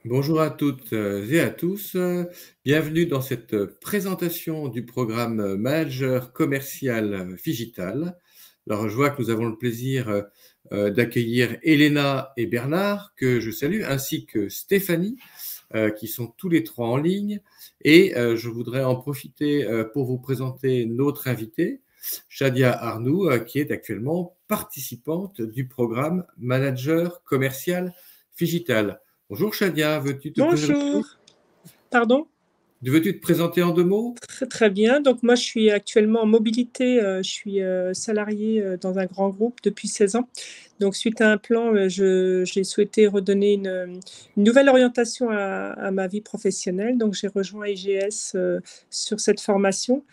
Bonjour à toutes et à tous. Bienvenue dans cette présentation du programme Manager commercial Figital. Alors, je vois que nous avons le plaisir d'accueillir Elena et Bernard, que je salue, ainsi que Stéphanie, qui sont tous les trois en ligne. Et je voudrais en profiter pour vous présenter notre invitée, Shadia Arnou, qui est actuellement participante du programme Manager commercial Figital. Bonjour Shadia, veux-tu te présenter? Bonjour, pardon? Veux-tu te présenter en 2 mots? Très, très bien. Donc moi, je suis actuellement en mobilité, je suis, salariée, dans un grand groupe depuis 16 ans. Donc suite à un plan, j'ai souhaité redonner une nouvelle orientation à ma vie professionnelle. Donc j'ai rejoint IGS, sur cette formation,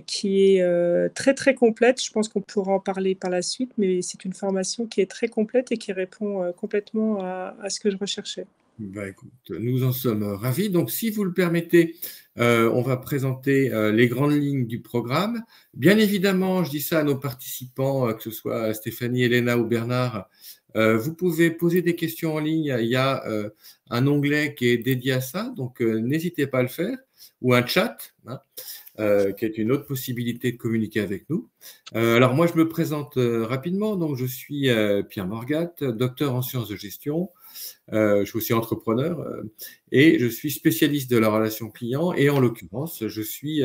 qui est, très, très complète. Je pense qu'on pourra en parler par la suite, mais c'est une formation qui est très complète et qui répond, complètement à ce que je recherchais. Bah, écoute, nous en sommes ravis. Donc, si vous le permettez, on va présenter les grandes lignes du programme. Bien évidemment, je dis ça à nos participants, que ce soit Stéphanie, Elena ou Bernard, vous pouvez poser des questions en ligne. Il y a un onglet qui est dédié à ça, donc n'hésitez pas à le faire, ou un chat, hein, qui est une autre possibilité de communiquer avec nous. Alors moi, je me présente rapidement. Donc, je suis Pierre Morgat, docteur en sciences de gestion. Je suis aussi entrepreneur et je suis spécialiste de la relation client. Et en l'occurrence, je suis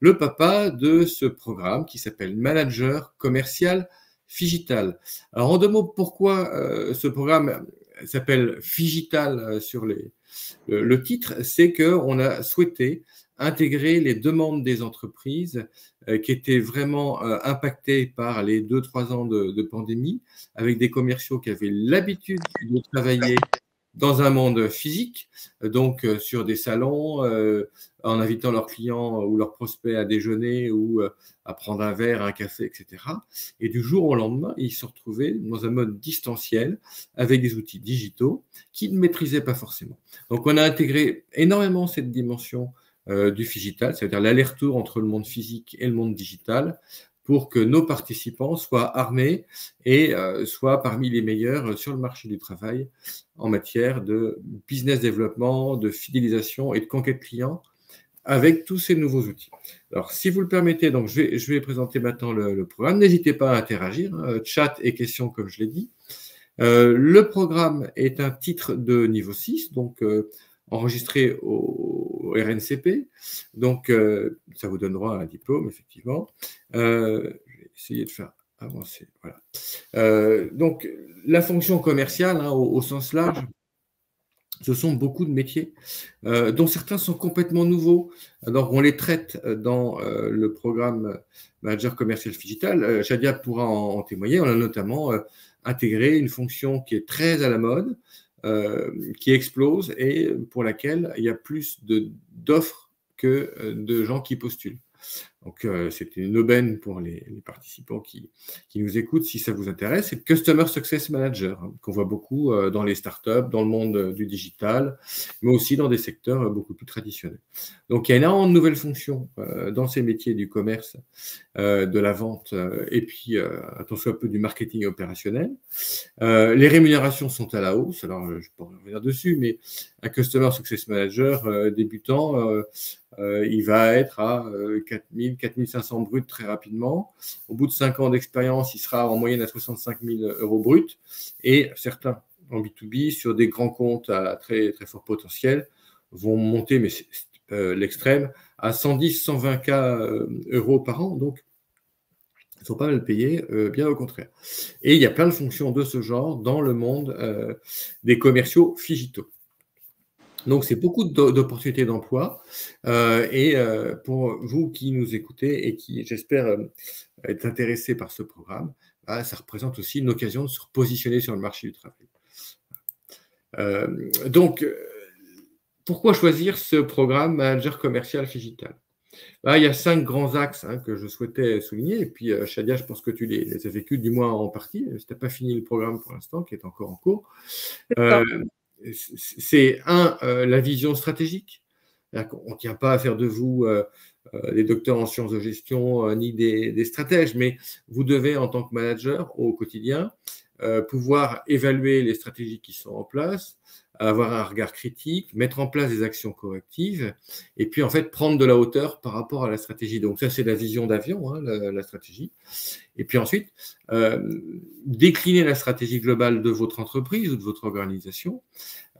le papa de ce programme qui s'appelle Manager commercial Figital. Alors, en 2 mots, pourquoi ce programme s'appelle Figital sur le titre? C'est qu'on a souhaité intégrer les demandes des entreprises qui étaient vraiment impactées par les 2-3 ans de pandémie, avec des commerciaux qui avaient l'habitude de travailler dans un monde physique, donc sur des salons, en invitant leurs clients ou leurs prospects à déjeuner ou à prendre un verre, un café, etc. Et du jour au lendemain, ils se retrouvaient dans un mode distanciel avec des outils digitaux qu'ils ne maîtrisaient pas forcément. Donc, on a intégré énormément cette dimension du digital, c'est-à-dire l'aller-retour entre le monde physique et le monde digital, pour que nos participants soient armés et soient parmi les meilleurs sur le marché du travail en matière de business développement, de fidélisation et de conquête client avec tous ces nouveaux outils. Alors, si vous le permettez, donc je vais présenter maintenant le programme. N'hésitez pas à interagir, chat et questions comme je l'ai dit. Le programme est un titre de niveau 6, donc enregistré au RNCP. Donc, ça vous donne droit à un diplôme, effectivement. Je vais essayer de faire avancer. Voilà. Donc, la fonction commerciale, hein, au sens large, ce sont beaucoup de métiers, dont certains sont complètement nouveaux. Alors, on les traite dans le programme Manager commercial digital. Shadia pourra en témoigner. On a notamment intégré une fonction qui est très à la mode, qui explose et pour laquelle il y a plus d'offres que de gens qui postulent. Donc, c'était une aubaine pour les participants qui nous écoutent, si ça vous intéresse. C'est le Customer Success Manager, hein, qu'on voit beaucoup dans les startups, dans le monde du digital, mais aussi dans des secteurs beaucoup plus traditionnels. Donc, il y a énormément de nouvelles fonctions dans ces métiers du commerce, de la vente et puis, attention un peu du marketing opérationnel. Les rémunérations sont à la hausse. Alors, je pourrais revenir dessus, mais un Customer Success Manager débutant, il va être à 4 000, 4 500 bruts très rapidement. Au bout de 5 ans d'expérience, il sera en moyenne à 65 000 euros bruts. Et certains en B2B, sur des grands comptes à très, très fort potentiel, vont monter, mais c'est l'extrême, à 110, 120 K euros par an. Donc, il ne faut pas le payer, bien au contraire. Et il y a plein de fonctions de ce genre dans le monde des commerciaux digitaux. Donc, c'est beaucoup d'opportunités d'emploi. Et pour vous qui nous écoutez et qui, j'espère, êtes intéressés par ce programme, bah, ça représente aussi une occasion de se repositionner sur le marché du travail. Donc, pourquoi choisir ce programme Manager commercial digital? Bah, il y a 5 grands axes que je souhaitais souligner. Et puis, Shadia, je pense que tu les as vécus, du moins en partie, si tu n'as pas fini le programme pour l'instant, qui est encore en cours. C'est la vision stratégique. On ne tient pas à faire de vous des docteurs en sciences de gestion ni des stratèges, mais vous devez, en tant que manager au quotidien, pouvoir évaluer les stratégies qui sont en place, avoir un regard critique, mettre en place des actions correctives, et puis en fait prendre de la hauteur par rapport à la stratégie. Donc ça, c'est la vision d'avion, hein, la stratégie. Et puis ensuite, décliner la stratégie globale de votre entreprise ou de votre organisation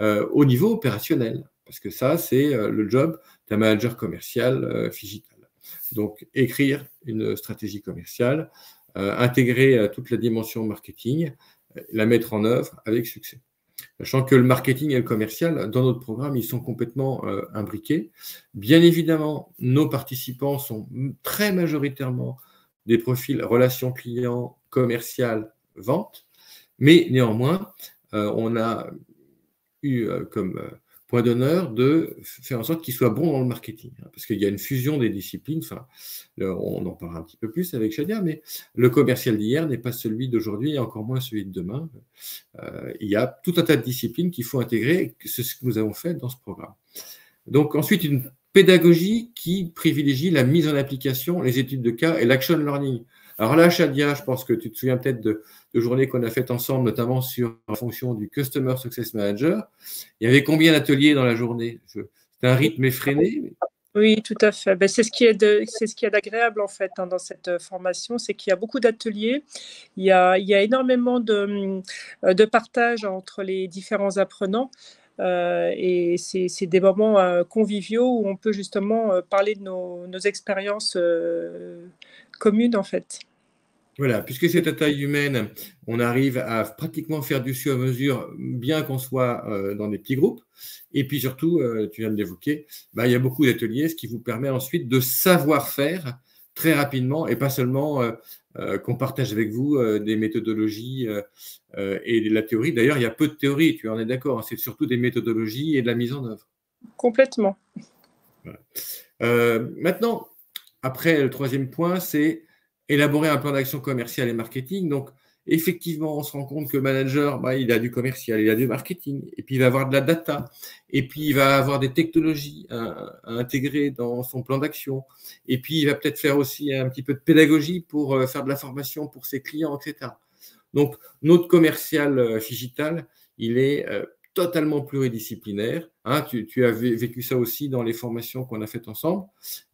au niveau opérationnel, parce que ça, c'est le job d'un manager commercial digital. Donc, écrire une stratégie commerciale, intégrer toute la dimension marketing, la mettre en œuvre avec succès. Sachant que le marketing et le commercial, dans notre programme, ils sont complètement imbriqués. Bien évidemment, nos participants sont très majoritairement des profils relations clients, commercial, vente, mais néanmoins, on a eu comme point d'honneur de faire en sorte qu'ils soient bons dans le marketing, hein, parce qu'il y a une fusion des disciplines. Enfin, on en parlera un petit peu plus avec Shadia, mais le commercial d'hier n'est pas celui d'aujourd'hui et encore moins celui de demain. Il y a tout un tas de disciplines qu'il faut intégrer, c'est ce que nous avons fait dans ce programme. Donc ensuite, une pédagogie qui privilégie la mise en application, les études de cas et l'action learning. Alors là, Shadia, je pense que tu te souviens peut-être de journées qu'on a faites ensemble, notamment sur la fonction du Customer Success Manager. Il y avait combien d'ateliers dans la journée? C'était un rythme effréné. Oui, tout à fait. Ben, c'est ce qui est d'agréable en fait dans cette formation, c'est qu'il y a beaucoup d'ateliers, il y a énormément de partage entre les différents apprenants. Et c'est des moments conviviaux où on peut justement parler de nos expériences communes en fait. Voilà, puisque c'est à taille humaine, on arrive à pratiquement faire du sur-mesure, bien qu'on soit dans des petits groupes. Et puis surtout, tu viens de l'évoquer, il y a beaucoup d'ateliers, ce qui vous permet ensuite de savoir faire très rapidement et pas seulement qu'on partage avec vous des méthodologies et de la théorie. D'ailleurs, il y a peu de théorie, tu en es d'accord, hein, c'est surtout des méthodologies et de la mise en œuvre. Complètement. Voilà. Maintenant, après, le troisième point, c'est élaborer un plan d'action commercial et marketing. Donc, effectivement, on se rend compte que le manager, il a du commercial, il a du marketing, et puis il va avoir de la data, et puis il va avoir des technologies à intégrer dans son plan d'action, et puis il va peut-être faire aussi un petit peu de pédagogie pour faire de la formation pour ses clients, etc. Donc, notre commercial digital, il est totalement pluridisciplinaire. Hein, tu as vécu ça aussi dans les formations qu'on a faites ensemble.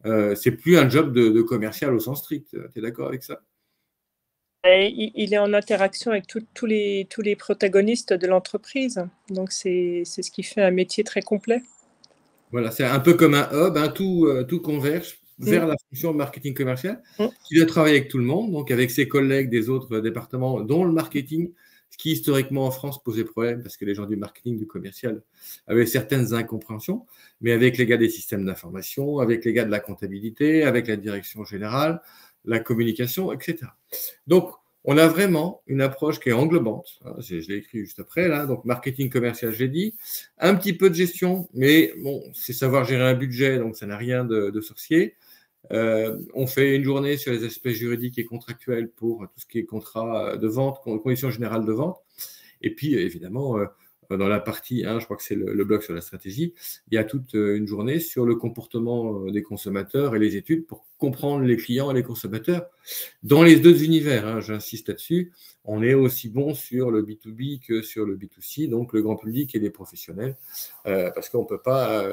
C'est plus un job de commercial au sens strict. Tu es d'accord avec ça? Il est en interaction avec tous les protagonistes de l'entreprise. Donc, c'est ce qui fait un métier très complet. Voilà, c'est un peu comme un hub, hein, tout converge vers la fonction marketing commercial qui doit travailler avec tout le monde, donc avec ses collègues des autres départements, dont le marketing, ce qui historiquement en France posait problème parce que les gens du marketing, du commercial avaient certaines incompréhensions, mais avec les gars des systèmes d'information, avec les gars de la comptabilité, avec la direction générale, la communication, etc. Donc, on a vraiment une approche qui est englobante. Je l'ai écrit juste après, là. Donc, marketing commercial, j'ai dit. Un petit peu de gestion, mais bon, c'est savoir gérer un budget, donc ça n'a rien de sorcier. On fait une journée sur les aspects juridiques et contractuels pour tout ce qui est contrat de vente, conditions générales de vente. Et puis, évidemment, dans la partie 1, je crois que c'est le bloc sur la stratégie, il y a toute une journée sur le comportement des consommateurs et les études pour comprendre les clients et les consommateurs. Dans les deux univers, hein, j'insiste là-dessus, on est aussi bon sur le B2B que sur le B2C, donc le grand public et les professionnels, parce qu'on ne peut pas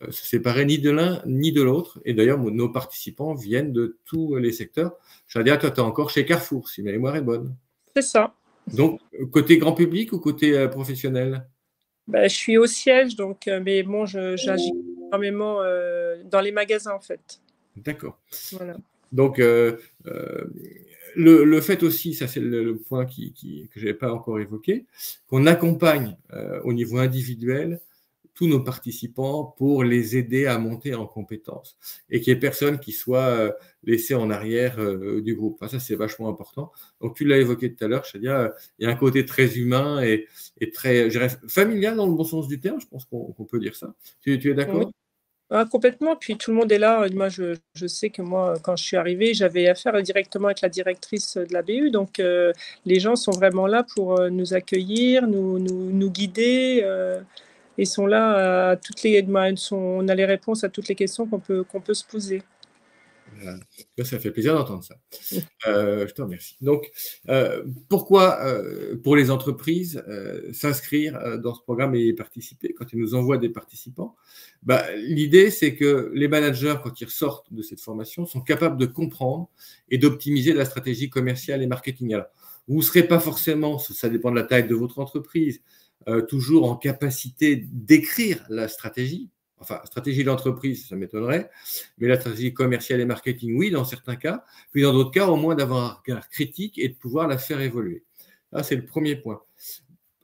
se séparer ni de l'un ni de l'autre. Et d'ailleurs, nos participants viennent de tous les secteurs. Shadia, toi, tu es encore chez Carrefour, si ma mémoire est bonne. C'est ça. Donc, côté grand public ou côté professionnel? Je suis au siège, donc, mais bon, j'agis énormément dans les magasins, en fait. D'accord. Voilà. Donc, le fait aussi, ça c'est le point que je n'avais pas encore évoqué, qu'on accompagne au niveau individuel tous nos participants pour les aider à monter en compétences et qu'il n'y ait personne qui soit laissé en arrière du groupe. Enfin, ça, c'est vachement important. Donc, tu l'as évoqué tout à l'heure, Shadia, il y a un côté très humain et très, je dirais, familial dans le bon sens du terme, je pense qu'on peut dire ça. Tu es d'accord? Oui. Ah, complètement. Puis tout le monde est là. Moi, je sais que moi, quand je suis arrivée, j'avais affaire directement avec la directrice de la BU. Donc, les gens sont vraiment là pour nous accueillir, nous guider. Et sont là à toutes les. On a les réponses à toutes les questions qu'on peut se poser. Ça fait plaisir d'entendre ça. Je te remercie. Donc, pourquoi, pour les entreprises, s'inscrire dans ce programme et y participer quand ils nous envoient des participants? L'idée, c'est que les managers, quand ils ressortent de cette formation, sont capables de comprendre et d'optimiser la stratégie commerciale et marketing. Alors, vous ne serez pas forcément, ça dépend de la taille de votre entreprise, toujours en capacité d'écrire la stratégie. Enfin, stratégie d'entreprise, ça m'étonnerait, mais la stratégie commerciale et marketing, oui, dans certains cas. Puis dans d'autres cas, au moins d'avoir un regard critique et de pouvoir la faire évoluer. Ça, c'est le premier point.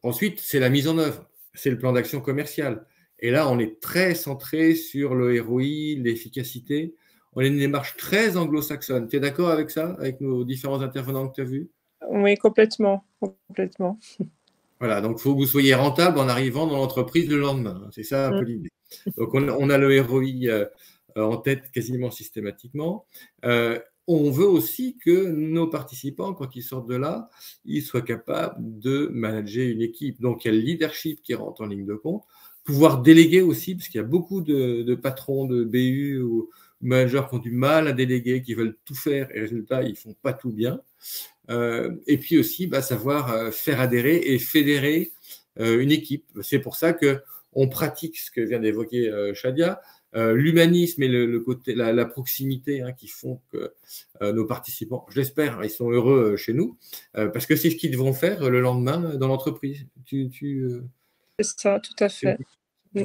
Ensuite, c'est la mise en œuvre, c'est le plan d'action commercial. Et là, on est très centré sur le ROI, l'efficacité. On a une démarche très anglo-saxonne. Tu es d'accord avec ça, avec nos différents intervenants que tu as vus? Oui, complètement, complètement. Voilà, donc il faut que vous soyez rentable en arrivant dans l'entreprise le lendemain. C'est ça un peu l'idée. Donc on a le ROI en tête quasiment systématiquement. On veut aussi que nos participants, quand ils sortent de là, ils soient capables de manager une équipe. Donc il y a le leadership qui rentre en ligne de compte, pouvoir déléguer aussi, parce qu'il y a beaucoup de patrons de BU ou managers qui ont du mal à déléguer, qui veulent tout faire et résultat, ils ne font pas tout bien. Et puis aussi savoir faire adhérer et fédérer une équipe. C'est pour ça qu'on pratique ce que vient d'évoquer Shadia, l'humanisme et le côté, la proximité qui font que nos participants, je l'espère, ils sont heureux chez nous, parce que c'est ce qu'ils devront faire le lendemain dans l'entreprise. C'est ça, tout à fait. Oui.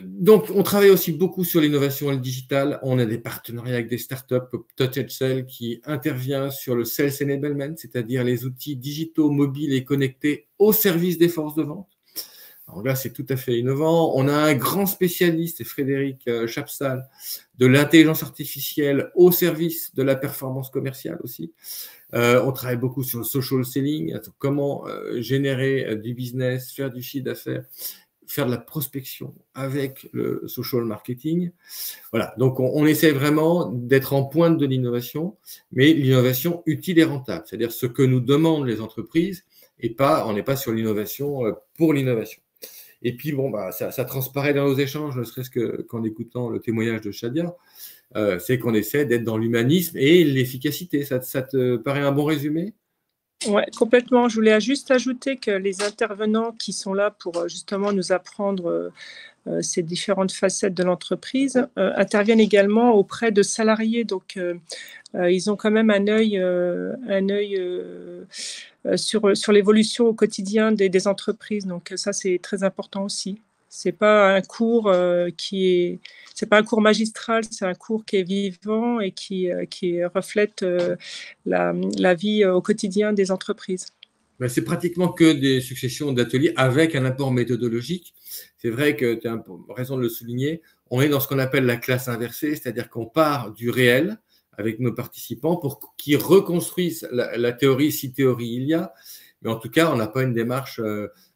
Donc, on travaille aussi beaucoup sur l'innovation et le digital. On a des partenariats avec des startups comme TouchSell qui intervient sur le Sales Enablement, c'est-à-dire les outils digitaux, mobiles et connectés au service des forces de vente. Alors là, c'est tout à fait innovant. On a un grand spécialiste, Frédéric Chapsal, de l'intelligence artificielle au service de la performance commerciale aussi. On travaille beaucoup sur le social selling, comment générer du business, faire du chiffre d'affaires, faire de la prospection avec le social marketing. Voilà, donc on essaie vraiment d'être en pointe de l'innovation, mais l'innovation utile et rentable, c'est-à-dire ce que nous demandent les entreprises, et on n'est pas sur l'innovation pour l'innovation. Et puis, ça transparaît dans nos échanges, ne serait-ce qu'en écoutant le témoignage de Shadia, c'est qu'on essaie d'être dans l'humanisme et l'efficacité. Ça te paraît un bon résumé ? Oui, complètement. Je voulais juste ajouter que les intervenants qui sont là pour justement nous apprendre ces différentes facettes de l'entreprise interviennent également auprès de salariés. Donc, ils ont quand même un œil sur l'évolution au quotidien des entreprises. Donc, ça, c'est très important aussi. C'est pas un cours c'est pas un cours magistral, c'est un cours qui est vivant et qui reflète la vie au quotidien des entreprises. C'est pratiquement que des successions d'ateliers avec un apport méthodologique. C'est vrai que tu as raison de le souligner. On est dans ce qu'on appelle la classe inversée, c'est-à-dire qu'on part du réel avec nos participants pour qu'ils reconstruisent la théorie, si théorie il y a. Mais en tout cas, on n'a pas une démarche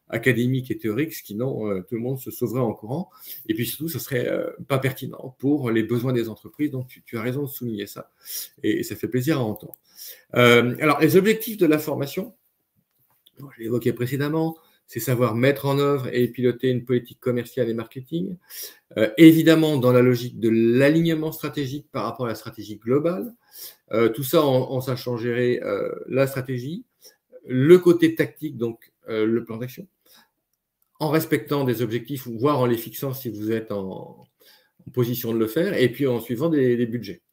académique et théorique, sinon tout le monde se sauverait en courant. Et puis surtout, ce ne serait pas pertinent pour les besoins des entreprises. Donc, tu as raison de souligner ça. Et ça fait plaisir à entendre. Alors, les objectifs de la formation, je l'ai évoqué précédemment, c'est savoir mettre en œuvre et piloter une politique commerciale et marketing, évidemment dans la logique de l'alignement stratégique par rapport à la stratégie globale, tout ça en sachant gérer la stratégie, le côté tactique, donc le plan d'action, en respectant des objectifs, voire en les fixant si vous êtes en position de le faire, et puis en suivant des budgets.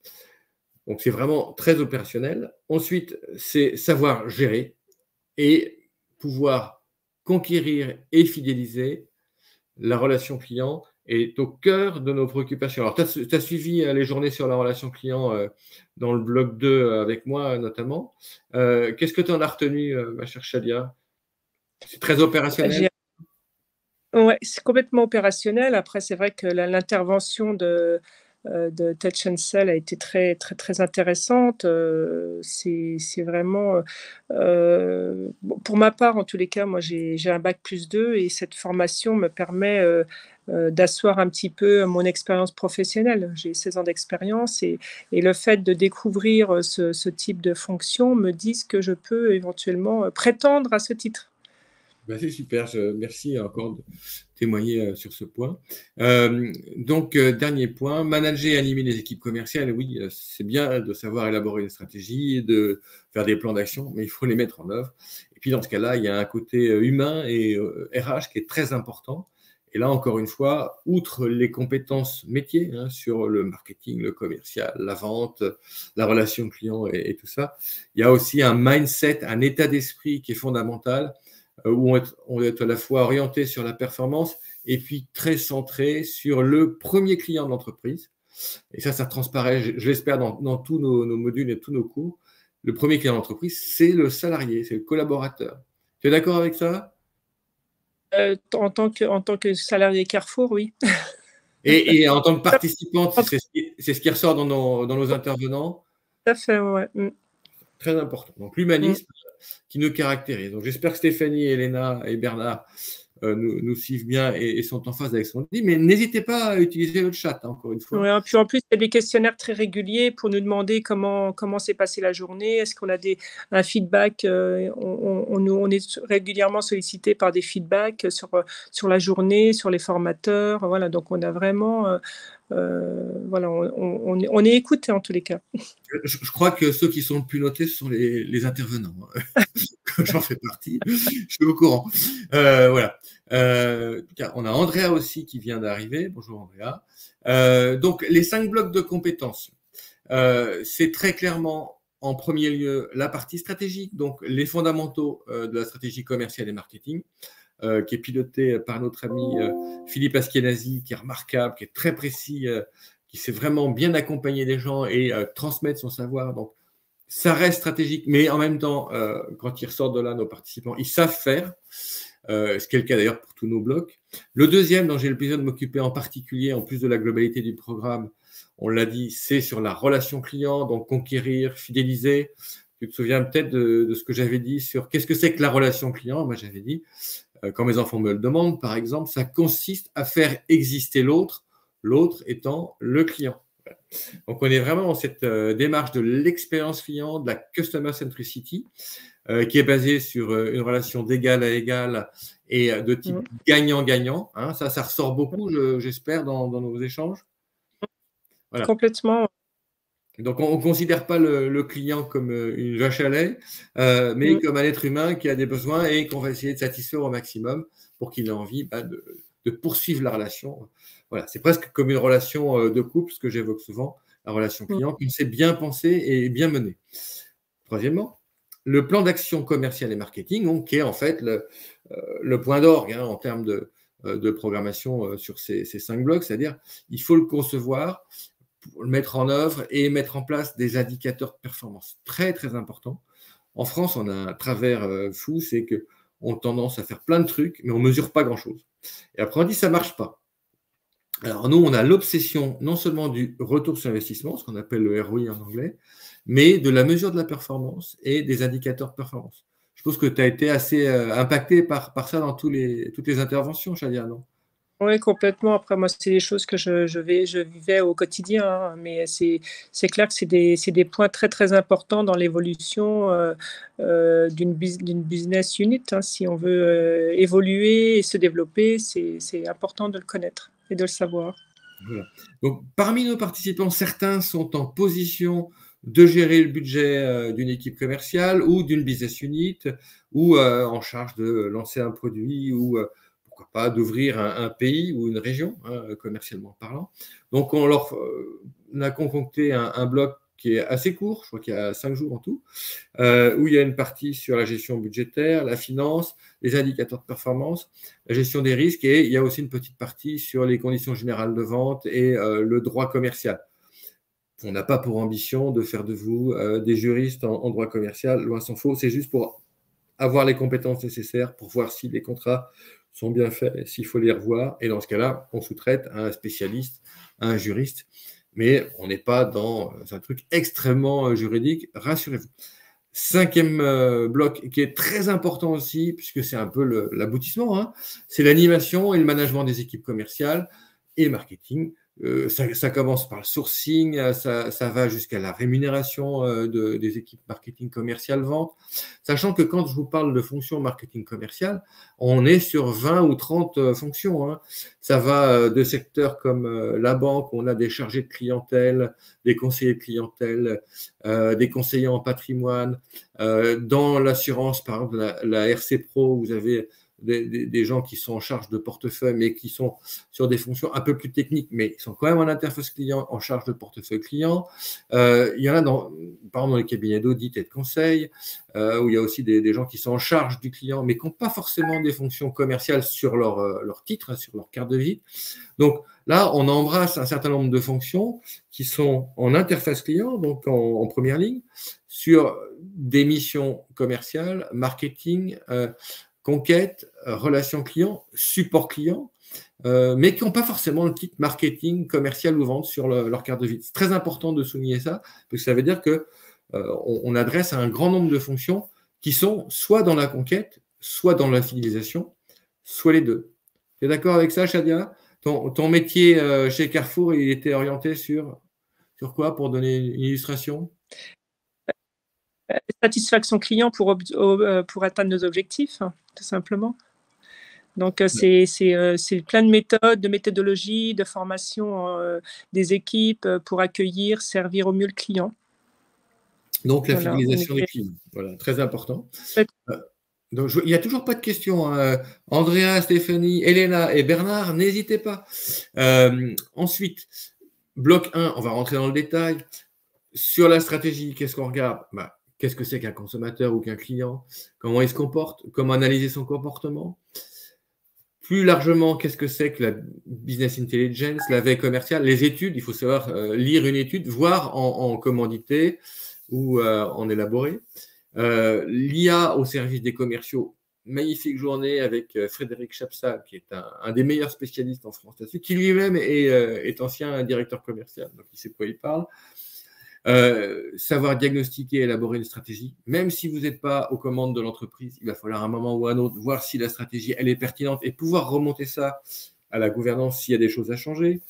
Donc c'est vraiment très opérationnel. Ensuite, c'est savoir gérer et pouvoir conquérir et fidéliser. La relation client est au cœur de nos préoccupations. Alors, tu as suivi les journées sur la relation client dans le bloc 2 avec moi notamment. Qu'est-ce que tu en as retenu, ma chère Shadia? C'est très opérationnel. Oui, c'est complètement opérationnel. Après, c'est vrai que l'intervention de TouchSell a été très, très, très intéressante. C'est vraiment, pour ma part, en tous les cas, moi, j'ai un bac+2 et cette formation me permet d'asseoir un petit peu mon expérience professionnelle. J'ai 16 ans d'expérience et le fait de découvrir ce type de fonction me dit que je peux éventuellement prétendre à ce titre. Ben, c'est super, merci encore de témoigner sur ce point. Donc, dernier point, manager et animer les équipes commerciales. Oui, c'est bien de savoir élaborer une stratégie, de faire des plans d'action, mais il faut les mettre en œuvre. Et puis, dans ce cas-là, il y a un côté humain et RH qui est très important. Et là, encore une fois, outre les compétences métiers sur le marketing, le commercial, la vente, la relation client et tout ça, il y a aussi un mindset, un état d'esprit qui est fondamental où on doit être à la fois orienté sur la performance et puis très centré sur le premier client de l'entreprise. Et ça transparaît, je l'espère, dans tous nos modules et tous nos cours. Le premier client de l'entreprise, c'est le salarié, c'est le collaborateur. Tu es d'accord avec ça? En tant que salarié Carrefour, oui. Et en tant que participante, c'est ce qui ressort dans nos intervenants. Tout à fait, ouais. Très important. Donc, l'humanisme qui nous caractérise. Donc, j'espère que Stéphanie, Elena et Bernard nous suivent bien et sont en phase avec ce qu'on dit. Mais n'hésitez pas à utiliser le chat, encore une fois. Ouais, puis en plus, il y a des questionnaires très réguliers pour nous demander comment s'est passée la journée. Est-ce qu'on a un feedback on est régulièrement sollicité par des feedbacks sur la journée, sur les formateurs. Voilà, donc on a vraiment... voilà, on est écouté en tous les cas. Je crois que ceux qui sont le plus notés, ce sont les intervenants. J'en fais partie, je suis au courant. Voilà. En tout cas, on a Andrea aussi qui vient d'arriver. Bonjour Andrea. Donc, les 5 blocs de compétences, c'est très clairement, en premier lieu, la partie stratégique, donc les fondamentaux de la stratégie commerciale et marketing, qui est pilotée par notre ami Philippe Askenazi, qui est remarquable, qui est très précis, qui sait vraiment bien accompagner les gens et transmettre son savoir. Donc, ça reste stratégique, mais en même temps, quand ils ressortent de là, nos participants, ils savent faire, ce qui est le cas d'ailleurs pour tous nos blocs. Le deuxième, dont j'ai le plaisir de m'occuper en particulier, en plus de la globalité du programme, on l'a dit, c'est sur la relation client, donc conquérir, fidéliser. Tu te souviens peut-être de ce que j'avais dit sur qu'est-ce que c'est que la relation client? Moi, j'avais dit, quand mes enfants me le demandent, par exemple, ça consiste à faire exister l'autre, l'autre étant le client. Donc, on est vraiment dans cette démarche de l'expérience client, de la customer centricity, qui est basée sur une relation d'égal à égal et de type gagnant-gagnant. Hein. Ça ressort beaucoup, j'espère, dans nos échanges. Voilà. Complètement. Donc, on ne considère pas le client comme une vache à lait, mais comme un être humain qui a des besoins et qu'on va essayer de satisfaire au maximum pour qu'il ait envie de poursuivre la relation. Voilà, c'est presque comme une relation de couple, ce que j'évoque souvent, la relation client, qui s'est bien pensée et bien menée. Troisièmement, le plan d'action commercial et marketing, donc, qui est en fait le point d'orgue en termes de programmation sur ces 5 blocs, c'est-à-dire il faut le concevoir, pour le mettre en œuvre et mettre en place des indicateurs de performance. Très, très important. En France, on a un travers fou, c'est qu'on a tendance à faire plein de trucs, mais on ne mesure pas grand-chose. Et après, on dit ça ne marche pas. Alors, nous, on a l'obsession non seulement du retour sur investissement, ce qu'on appelle le ROI en anglais, mais de la mesure de la performance et des indicateurs de performance. Je pense que tu as été assez impacté par ça dans toutes les interventions, Shadia, non? Oui, complètement. Après, moi, c'est des choses que je vivais au quotidien, hein, mais c'est clair que c'est des points très, très importants dans l'évolution d'une business unit. Hein. Si on veut évoluer et se développer, c'est important de le connaître et de le savoir. Voilà. Donc, parmi nos participants, certains sont en position de gérer le budget d'une équipe commerciale ou d'une business unit ou en charge de lancer un produit ou pourquoi pas d'ouvrir un pays ou une région, commercialement parlant. Donc, on a concocté un bloc qui est assez court, je crois qu'il y a 5 jours en tout, où il y a une partie sur la gestion budgétaire, la finance, les indicateurs de performance, la gestion des risques, et il y a aussi une petite partie sur les conditions générales de vente et le droit commercial. On n'a pas pour ambition de faire de vous des juristes en droit commercial, loin s'en faut, c'est juste pour avoir les compétences nécessaires pour voir si les contrats sont bien faits, s'il faut les revoir, et dans ce cas-là, on sous-traite à un spécialiste, à un juriste, mais on n'est pas dans un truc extrêmement juridique, rassurez-vous. 5e bloc qui est très important aussi, puisque c'est un peu l'aboutissement, c'est l'animation et le management des équipes commerciales et marketing Ça commence par le sourcing, ça va jusqu'à la rémunération des équipes marketing commercial vente. Sachant que quand je vous parle de fonctions marketing commercial, on est sur 20 ou 30 fonctions. Hein. Ça va de secteurs comme la banque, on a des chargés de clientèle, des conseillers de clientèle, des conseillers en patrimoine. Dans l'assurance, par exemple, la RC Pro, vous avez des gens qui sont en charge de portefeuille, mais qui sont sur des fonctions un peu plus techniques, mais ils sont quand même en interface client, en charge de portefeuille client. Il y en a, par exemple, dans les cabinets d'audit et de conseil, où il y a aussi des gens qui sont en charge du client, mais qui n'ont pas forcément des fonctions commerciales sur leur titre, sur leur carte de visite. Donc là, on embrasse un certain nombre de fonctions qui sont en interface client, donc en première ligne, sur des missions commerciales, marketing, conquête, relations clients, support client, mais qui n'ont pas forcément le titre marketing, commercial ou vente sur leur carte de visite. C'est très important de souligner ça, parce que ça veut dire qu'on adresse à un grand nombre de fonctions qui sont soit dans la conquête, soit dans la fidélisation, soit les deux. Tu es d'accord avec ça, Shadia? Ton métier chez Carrefour, il était orienté sur quoi, pour donner une illustration? Satisfaction client pour atteindre nos objectifs, hein, tout simplement. Donc, c'est plein de méthodes, de méthodologies, de formation des équipes pour accueillir, servir au mieux le client. Donc, la fidélisation des clients, voilà, très important. Donc, il n'y a toujours pas de questions. Hein. Andrea, Stéphanie, Elena et Bernard, n'hésitez pas. Ensuite, bloc 1, on va rentrer dans le détail. Sur la stratégie, qu'est-ce qu'on regarde? Qu'est-ce que c'est qu'un consommateur ou qu'un client? Comment il se comporte? Comment analyser son comportement? Plus largement, qu'est-ce que c'est que la business intelligence, la veille commerciale, les études? Il faut savoir lire une étude, voir en commandité ou en élaboré. L'IA au service des commerciaux, magnifique journée avec Frédéric Chapsal, qui est un des meilleurs spécialistes en France là-dessus, qui lui-même est ancien directeur commercial, donc il sait de quoi il parle. Savoir diagnostiquer, élaborer une stratégie, même si vous n'êtes pas aux commandes de l'entreprise, il va falloir à un moment ou à un autre voir si la stratégie elle est pertinente et pouvoir remonter ça à la gouvernance s'il y a des choses à changer.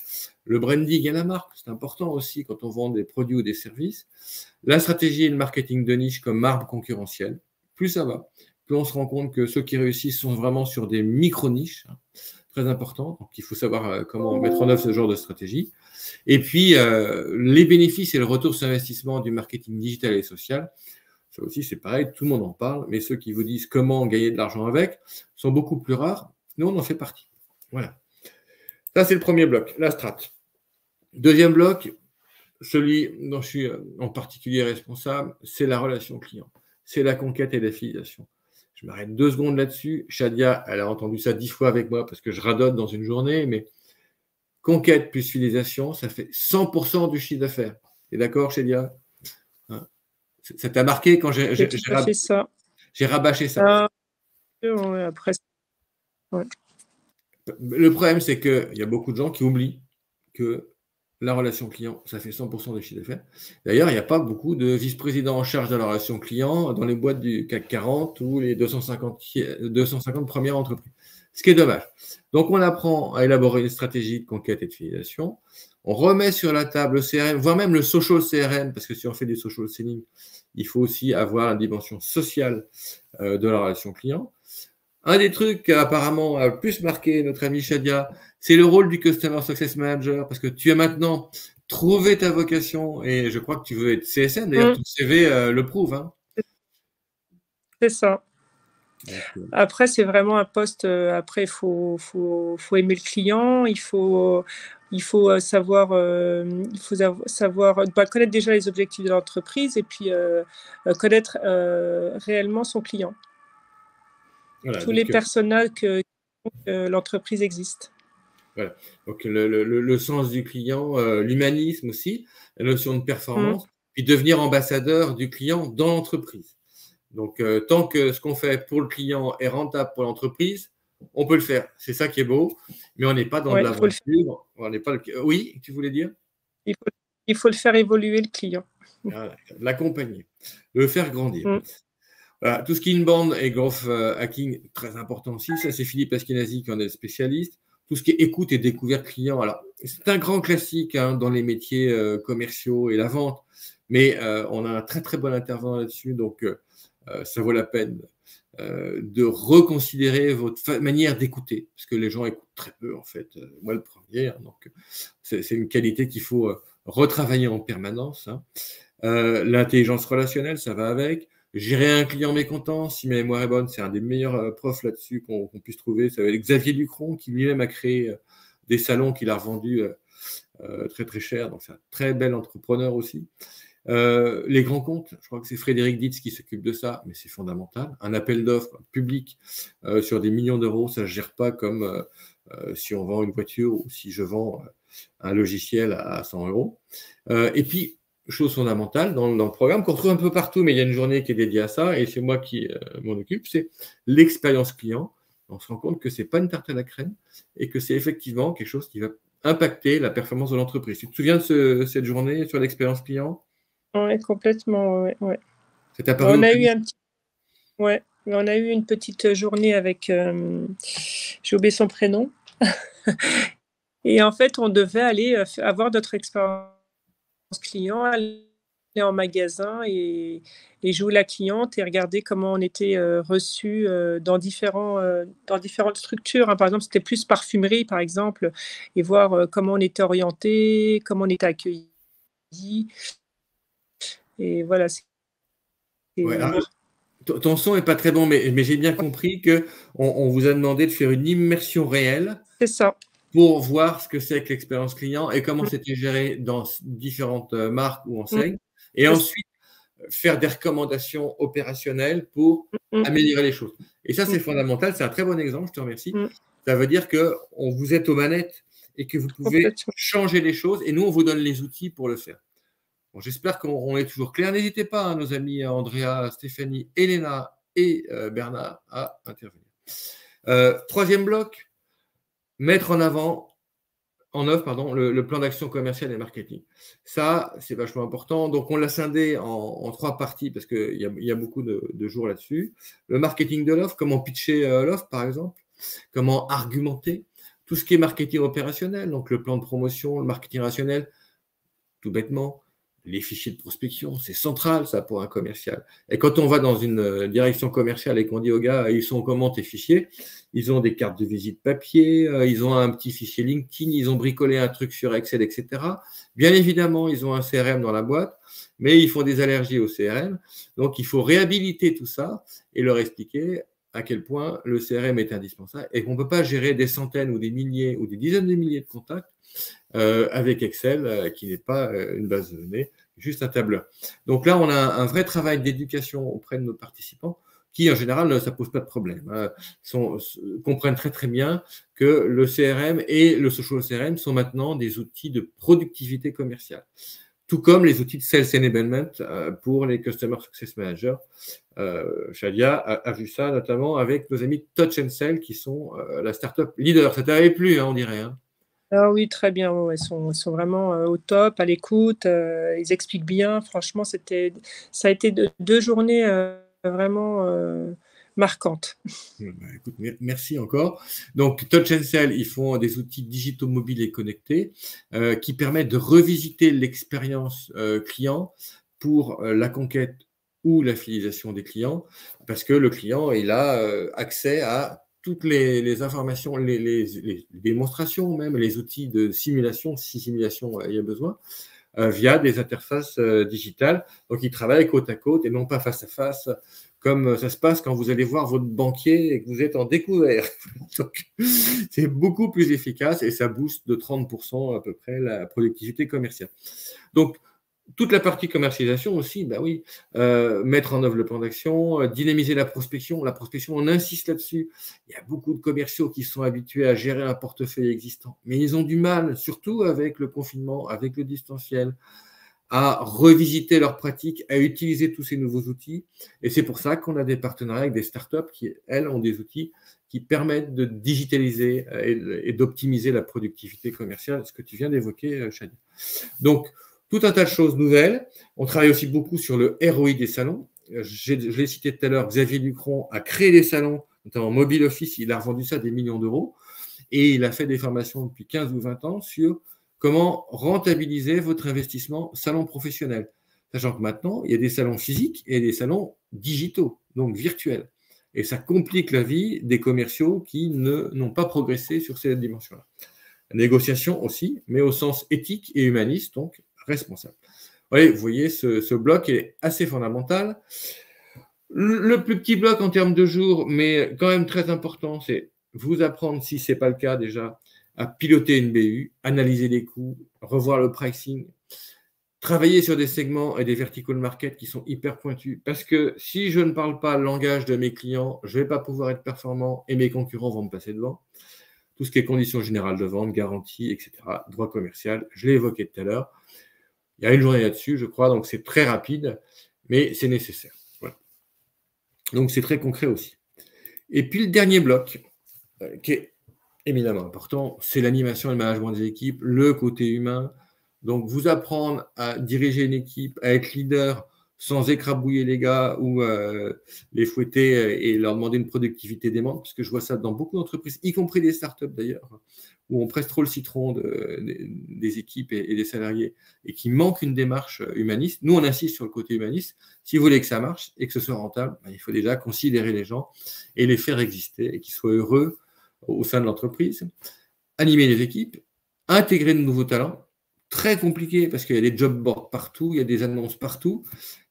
Le branding et la marque, c'est important aussi quand on vend des produits ou des services. La stratégie et le marketing de niche comme arbre concurrentiel, plus ça va, plus on se rend compte que ceux qui réussissent sont vraiment sur des micro-niches, hein, très important. Donc il faut savoir comment mettre en œuvre ce genre de stratégie. Et puis, les bénéfices et le retour sur investissement du marketing digital et social, ça aussi, c'est pareil, tout le monde en parle, mais ceux qui vous disent comment gagner de l'argent avec sont beaucoup plus rares. Nous, on en fait partie. Voilà. Ça, c'est le premier bloc, la strat. Deuxième bloc, celui dont je suis en particulier responsable, c'est la relation client. C'est la conquête et la fidélisation. Je m'arrête 2 secondes là-dessus. Shadia, elle a entendu ça 10 fois avec moi parce que je radote dans une journée, mais conquête plus fidélisation, ça fait 100% du chiffre d'affaires. Tu es d'accord, Shadia? Hein? Ça t'a marqué quand j'ai rabâché ça? Ouais, après, ouais. Le problème, c'est qu'il y a beaucoup de gens qui oublient que la relation client, ça fait 100% du chiffre d'affaires. D'ailleurs, il n'y a pas beaucoup de vice-présidents en charge de la relation client dans les boîtes du CAC 40 ou les 250 premières entreprises. Ce qui est dommage. Donc, on apprend à élaborer une stratégie de conquête et de fidélisation. On remet sur la table le CRM, voire même le social CRM, parce que si on fait des social selling, il faut aussi avoir la dimension sociale de la relation client. Un des trucs qui apparemment a le plus marqué notre ami Shadia, c'est le rôle du Customer Success Manager, parce que tu as maintenant trouvé ta vocation et je crois que tu veux être CSM. D'ailleurs, ton CV le prouve. Hein. C'est ça. Après, c'est vraiment un poste. Après, il faut aimer le client. Il faut savoir, connaître déjà les objectifs de l'entreprise et puis connaître réellement son client. Voilà, tous les personnages que l'entreprise existe. Voilà. Donc, le sens du client, l'humanisme aussi, la notion de performance, puis devenir ambassadeur du client dans l'entreprise. Donc, tant que ce qu'on fait pour le client est rentable pour l'entreprise, on peut le faire. C'est ça qui est beau, mais on n'est pas dans de la voiture. Oui, tu voulais dire? Il faut le faire évoluer, le client. Voilà, l'accompagner, le faire grandir. Voilà, tout ce qui est inbound et growth hacking, très important aussi. Ça, c'est Philippe Askenazi qui en est spécialiste. tout ce qui est écoute et découverte client. Alors, c'est un grand classique hein, dans les métiers commerciaux et la vente, mais on a un très très bon intervenant là-dessus, donc ça vaut la peine de reconsidérer votre manière d'écouter, parce que les gens écoutent très peu en fait, moi le premier, hein, donc c'est une qualité qu'il faut retravailler en permanence. Hein. L'intelligence relationnelle, ça va avec. Gérer un client mécontent, si ma mémoire est bonne, c'est un des meilleurs profs là-dessus qu'on puisse trouver. Ça va être Xavier Ducron, qui lui-même a créé des salons qu'il a revendus très très cher. Donc c'est un très bel entrepreneur aussi. Les grands comptes, je crois que c'est Frédéric Ditz qui s'occupe de ça, mais c'est fondamental. Un appel d'offres public sur des millions d'euros, ça ne se gère pas comme si on vend une voiture ou si je vends un logiciel à 100 euros. Et puis, chose fondamentale dans le programme qu'on retrouve un peu partout, mais il y a une journée qui est dédiée à ça, et c'est moi qui m'en occupe, c'est l'expérience client. On se rend compte que ce n'est pas une tarte à la crème et que c'est effectivement quelque chose qui va impacter la performance de l'entreprise. Tu te souviens de cette journée sur l'expérience client? Oui, complètement. Ouais. C'est apparu on a eu on a eu une petite journée avec, j'ai oublié son prénom, et en fait, on devait aller avoir notre expérience client, aller en magasin et jouer la cliente et regarder comment on était reçu dans différentes structures. Hein. Par exemple, c'était plus parfumerie, par exemple, et voir comment on était orienté, comment on était accueilli. Et voilà. Ouais, ton son n'est pas très bon, mais j'ai bien compris qu'on vous a demandé de faire une immersion réelle. C'est ça. Pour voir ce que c'est que l'expérience client et comment c'était géré dans différentes marques ou enseignes. Et ensuite, faire des recommandations opérationnelles pour améliorer les choses. Et ça, c'est fondamental. C'est un très bon exemple. Je te remercie. Ça veut dire qu'on vous êtes aux manettes et que vous pouvez changer les choses. Et nous, on vous donne les outils pour le faire. Bon, j'espère qu'on est toujours clair. N'hésitez pas, hein, nos amis Andrea, Stéphanie, Elena et Bernard à intervenir. Troisième bloc. Mettre en œuvre le plan d'action commerciale et marketing. Ça, c'est vachement important. Donc, on l'a scindé en 3 parties parce qu'il y a beaucoup de jours là-dessus. Le marketing de l'offre, comment pitcher l'offre, par exemple, comment argumenter, tout ce qui est marketing opérationnel, donc le plan de promotion, le marketing rationnel, tout bêtement. Les fichiers de prospection, c'est central, ça, pour un commercial. Et quand on va dans une direction commerciale et qu'on dit aux gars, ils sont comment tes fichiers? Ils ont des cartes de visite papier, ils ont un petit fichier LinkedIn, ils ont bricolé un truc sur Excel, etc. Bien évidemment, ils ont un CRM dans la boîte, mais ils font des allergies au CRM. Donc, il faut réhabiliter tout ça et leur expliquer à quel point le CRM est indispensable et qu'on ne peut pas gérer des centaines ou des milliers ou des dizaines de milliers de contacts avec Excel, qui n'est pas une base de données, juste un tableur. Donc là, on a un vrai travail d'éducation auprès de nos participants qui, en général, ça ne pose pas de problème. Comprennent très très bien que le CRM et le social CRM sont maintenant des outils de productivité commerciale. Tout comme les outils de Sales Enablement pour les Customer Success Managers. Shadia a vu ça notamment avec nos amis Touch and Sell qui sont la startup leader. Ça t'avait plu, hein, on dirait. Hein. Ah oui, très bien. Ouais, ils sont vraiment au top, à l'écoute. Ils expliquent bien. Franchement, ça a été 2 journées vraiment marquantes. Écoute, merci encore. Donc, Touch and Sell, ils font des outils digitaux mobiles et connectés qui permettent de revisiter l'expérience client pour la conquête ou la fidélisation des clients, parce que le client, il a accès à toutes les informations, les démonstrations même, les outils de simulation, si simulation il y a besoin, via des interfaces digitales. Donc, ils travaillent côte à côte et non pas face à face, comme ça se passe quand vous allez voir votre banquier et que vous êtes en découvert. Donc, c'est beaucoup plus efficace et ça booste de 30% à peu près la productivité commerciale. Donc, toute la partie commercialisation aussi, bah oui, mettre en œuvre le plan d'action, dynamiser la prospection. La prospection, on insiste là-dessus. Il y a beaucoup de commerciaux qui sont habitués à gérer un portefeuille existant, mais ils ont du mal, surtout avec le confinement, avec le distanciel, à revisiter leurs pratiques, à utiliser tous ces nouveaux outils. Et c'est pour ça qu'on a des partenariats avec des startups qui, elles, ont des outils qui permettent de digitaliser et d'optimiser la productivité commerciale, ce que tu viens d'évoquer, Shadia. Donc, tout un tas de choses nouvelles. On travaille aussi beaucoup sur le ROI des salons. Je l'ai cité tout à l'heure, Xavier Ducron a créé des salons, notamment Mobile Office, il a revendu ça des millions d'euros. et il a fait des formations depuis 15 ou 20 ans sur comment rentabiliser votre investissement salon professionnel. Sachant que maintenant, il y a des salons physiques et des salons digitaux, donc virtuels. Et ça complique la vie des commerciaux qui n'ont pas progressé sur cette dimension-là. Négociation aussi, mais au sens éthique et humaniste, donc responsable. Vous voyez, ce bloc est assez fondamental. Le plus petit bloc en termes de jours, mais quand même très important, c'est vous apprendre, si ce n'est pas le cas déjà, à piloter une BU, analyser les coûts, revoir le pricing, travailler sur des segments et des vertical market qui sont hyper pointus. Parce que si je ne parle pas le langage de mes clients, je ne vais pas pouvoir être performant et mes concurrents vont me passer devant. Tout ce qui est conditions générales de vente, garantie, etc., droit commercial, je l'ai évoqué tout à l'heure. Il y a une journée là-dessus, je crois, donc c'est très rapide, mais c'est nécessaire. Voilà. Donc c'est très concret aussi. Et puis le dernier bloc, qui est éminemment important, c'est l'animation et le management des équipes, le côté humain. Donc vous apprendre à diriger une équipe, à être leader sans écrabouiller les gars ou les fouetter et leur demander une productivité démente, parce que je vois ça dans beaucoup d'entreprises, y compris des startups d'ailleurs, où on presse trop le citron des équipes et des salariés et qui manque une démarche humaniste. Nous, on insiste sur le côté humaniste. Si vous voulez que ça marche et que ce soit rentable, il faut déjà considérer les gens et les faire exister et qu'ils soient heureux au sein de l'entreprise. Animer les équipes, intégrer de nouveaux talents. Très compliqué parce qu'il y a des job boards partout, il y a des annonces partout.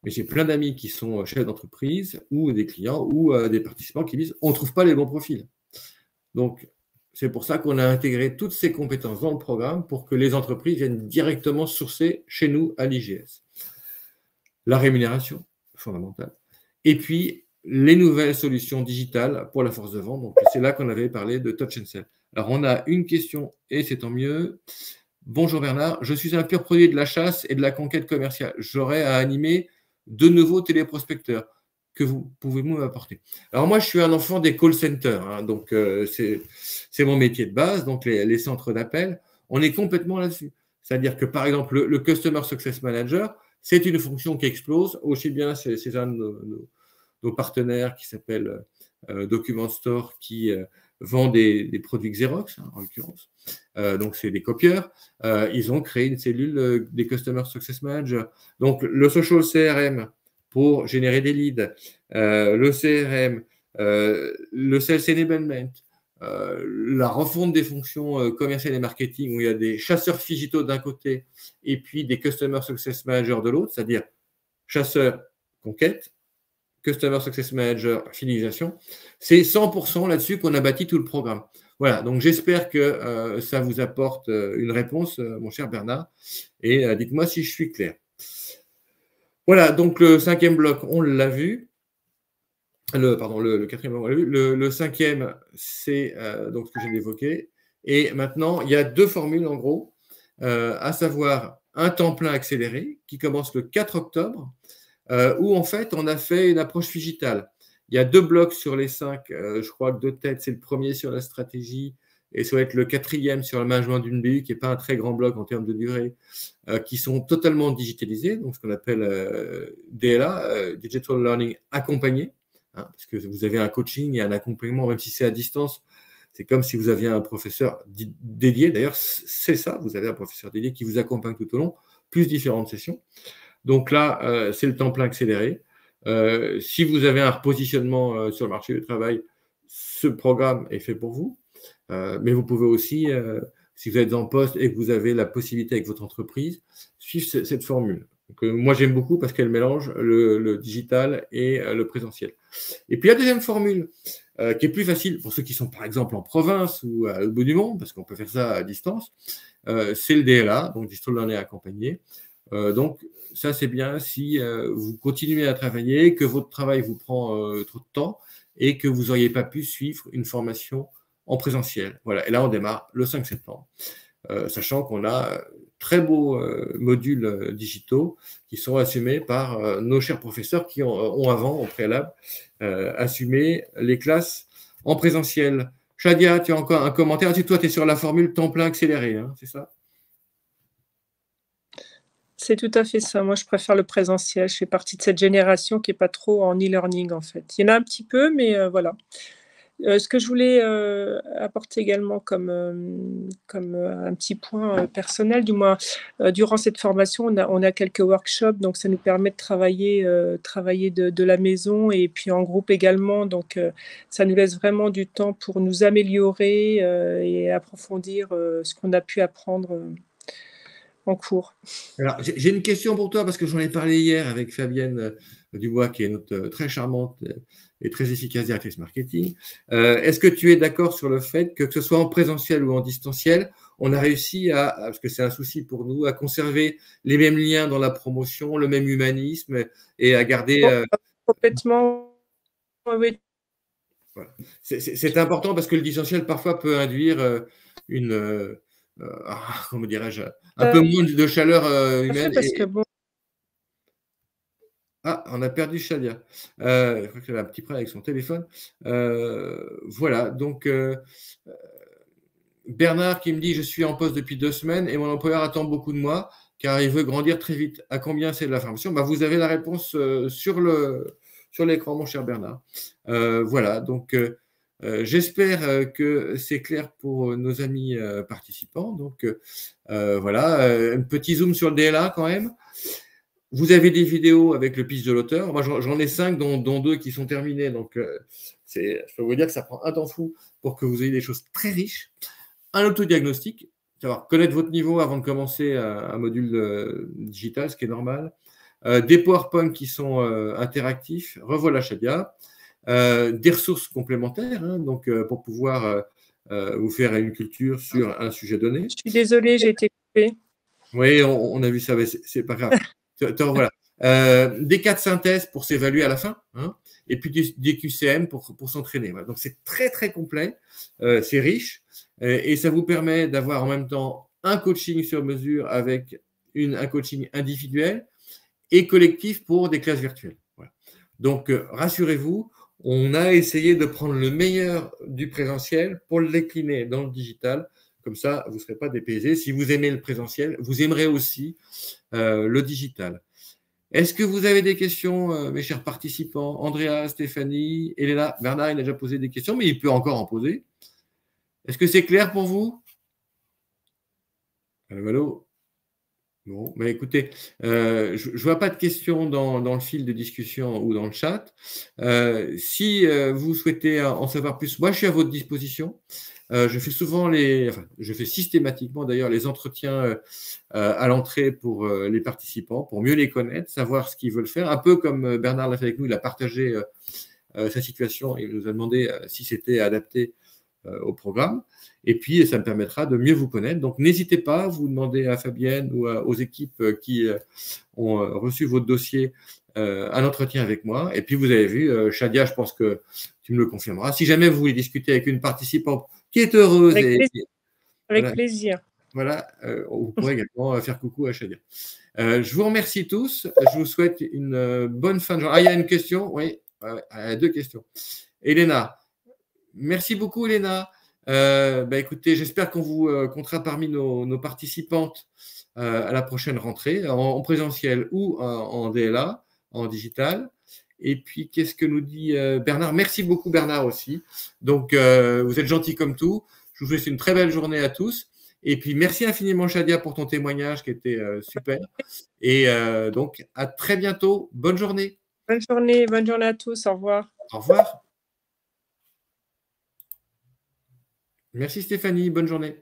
Mais j'ai plein d'amis qui sont chefs d'entreprise ou des clients ou des participants qui disent on ne trouve pas les bons profils. Donc, c'est pour ça qu'on a intégré toutes ces compétences dans le programme pour que les entreprises viennent directement sourcer chez nous à l'IGS. La rémunération, fondamentale. Et puis, les nouvelles solutions digitales pour la force de vente. Donc, c'est là qu'on avait parlé de Touch and Sell. Alors, on a une question et c'est tant mieux. Bonjour Bernard, je suis un pur produit de la chasse et de la conquête commerciale. J'aurais à animer de nouveaux téléprospecteurs. Que pouvez-vous m'apporter? Alors moi, je suis un enfant des call centers, donc c'est mon métier de base, donc les centres d'appel. On est complètement là-dessus. C'est-à-dire que par exemple, le Customer Success Manager, c'est une fonction qui explose. Aussi bien, c'est un de nos partenaires qui s'appelle Document Store qui vend des produits Xerox, en l'occurrence. Donc, c'est des copieurs. Ils ont créé une cellule des Customer Success Managers. Donc, le Social CRM pour générer des leads, le CRM, le Sales Enablement, la refonte des fonctions commerciales et marketing où il y a des chasseurs digitaux d'un côté et puis des Customer Success Managers de l'autre, c'est-à-dire chasseurs conquête, Customer Success Manager, fidélisation. C'est 100% là-dessus qu'on a bâti tout le programme. Voilà, donc j'espère que ça vous apporte une réponse, mon cher Bernard, et dites-moi si je suis clair. Voilà, donc le cinquième bloc, on l'a vu. Le quatrième bloc, on l'a vu. Le cinquième, c'est donc ce que j'ai évoqué. Et maintenant, il y a deux formules en gros, à savoir un temps plein accéléré qui commence le 4 octobre, où en fait, on a fait une approche digitale. Il y a deux blocs sur les 5, je crois que de tête, c'est le premier sur la stratégie et ça va être le quatrième sur le management d'une BU, qui n'est pas un très grand bloc en termes de durée, qui sont totalement digitalisés, donc ce qu'on appelle DLA, Digital Learning accompagné, parce que vous avez un coaching et un accompagnement, même si c'est à distance, c'est comme si vous aviez un professeur dédié. D'ailleurs, c'est ça, vous avez un professeur dédié qui vous accompagne tout au long, plus différentes sessions. Donc là, c'est le temps plein accéléré. Si vous avez un repositionnement sur le marché du travail, ce programme est fait pour vous. Mais vous pouvez aussi, si vous êtes en poste et que vous avez la possibilité avec votre entreprise, suivre cette formule. Donc, moi, j'aime beaucoup parce qu'elle mélange le digital et le présentiel. Et puis, la deuxième formule, qui est plus facile pour ceux qui sont, par exemple, en province ou au bout du monde, parce qu'on peut faire ça à distance, c'est le DLA, donc Digital Learning accompagné. Donc, ça, c'est bien si vous continuez à travailler, que votre travail vous prend trop de temps et que vous n'auriez pas pu suivre une formation en présentiel. Voilà. Et là, on démarre le 5 septembre, sachant qu'on a très beaux modules digitaux qui sont assumés par nos chers professeurs qui ont avant, au préalable, assumé les classes en présentiel. Shadia, tu as encore un commentaire? Toi, tu es sur la formule temps plein accéléré, c'est ça? C'est tout à fait ça. Moi, je préfère le présentiel. Je fais partie de cette génération qui n'est pas trop en e-learning, en fait. Il y en a un petit peu, mais voilà. Ce que je voulais apporter également comme un petit point personnel, du moins, durant cette formation, on a quelques workshops, donc ça nous permet de travailler de la maison et puis en groupe également. Donc, ça nous laisse vraiment du temps pour nous améliorer et approfondir ce qu'on a pu apprendre en cours. Alors, j'ai une question pour toi parce que j'en ai parlé hier avec Fabienne Dubois, qui est notre très charmante et très efficace directrice marketing. Est-ce que tu es d'accord sur le fait que ce soit en présentiel ou en distanciel, on a réussi parce que c'est un souci pour nous, à conserver les mêmes liens dans la promotion, le même humanisme et à garder… Complètement, oui. Voilà. C'est important parce que le distanciel parfois peut induire comment dirais-je, un peu moins de chaleur humaine. Parce que bon. Ah, on a perdu Shadia. Je crois qu'elle a un petit problème avec son téléphone. Voilà, donc Bernard qui me dit « Je suis en poste depuis 2 semaines et mon employeur attend beaucoup de moi car il veut grandir très vite. À combien c'est de la formation ?» Vous avez la réponse sur l'écran, mon cher Bernard. Voilà, donc j'espère que c'est clair pour nos amis participants. Donc voilà, un petit zoom sur le DLA quand même. Vous avez des vidéos avec le pitch de l'auteur. Moi, j'en ai 5, dont 2 qui sont terminées. Donc, je peux vous dire que ça prend un temps fou pour que vous ayez des choses très riches. Un autodiagnostic, savoir connaître votre niveau avant de commencer un module digital, ce qui est normal. Des PowerPoint qui sont interactifs. Revoilà Shadia. Des ressources complémentaires, hein, donc pour pouvoir vous faire une culture sur un sujet donné. Je suis désolée, j'ai été coupée. Oui, on a vu ça, mais c'est pas grave. Voilà. Des cas de synthèse pour s'évaluer à la fin, hein, et puis des QCM pour s'entraîner. Voilà. Donc, c'est très, très complet, c'est riche, et ça vous permet d'avoir en même temps un coaching sur mesure avec un coaching individuel et collectif pour des classes virtuelles. Voilà. Donc, rassurez-vous, on a essayé de prendre le meilleur du présentiel pour le décliner dans le digital. Comme ça, vous ne serez pas dépaysés. Si vous aimez le présentiel, vous aimerez aussi le digital. Est-ce que vous avez des questions, mes chers participants? Andrea, Stéphanie, Elena, Bernard, il a déjà posé des questions, mais il peut encore en poser. Est-ce que c'est clair pour vous? Allô? Bon, bah écoutez, je ne vois pas de questions dans le fil de discussion ou dans le chat. Si vous souhaitez en savoir plus, moi je suis à votre disposition. Je fais systématiquement d'ailleurs les entretiens à l'entrée pour les participants, pour mieux les connaître, savoir ce qu'ils veulent faire. Un peu comme Bernard l'a fait avec nous, il a partagé sa situation et il nous a demandé si c'était adapté au programme. Et puis, ça me permettra de mieux vous connaître. Donc, n'hésitez pas, vous demandez à Fabienne ou aux équipes qui ont reçu votre dossier un entretien avec moi. Et puis, vous avez vu, Shadia, je pense que tu me le confirmeras. Si jamais vous voulez discuter avec une participante qui est heureuse avec plaisir. Voilà, vous pourrez également faire coucou à Shadia. Je vous remercie tous. Je vous souhaite une bonne fin de journée. Ah, il y a une question. Oui, 2 questions. Elena. Merci beaucoup, Elena. Écoutez, j'espère qu'on vous comptera parmi nos participantes à la prochaine rentrée, en présentiel ou en DLA, en digital. Et puis, qu'est-ce que nous dit Bernard? Merci beaucoup, Bernard, aussi. Donc, vous êtes gentils comme tout. Je vous souhaite une très belle journée à tous. Et puis, merci infiniment, Shadia, pour ton témoignage qui était super. Et donc, à très bientôt. Bonne journée. Bonne journée à tous. Au revoir. Au revoir. Merci Stéphanie, bonne journée.